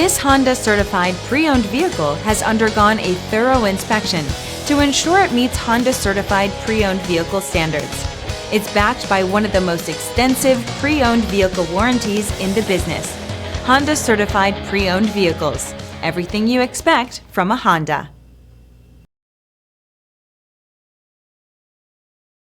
This Honda certified pre-owned vehicle has undergone a thorough inspection to ensure it meets Honda certified pre-owned vehicle standards. It's backed by one of the most extensive pre-owned vehicle warranties in the business. Honda certified pre-owned vehicles. Everything you expect from a Honda.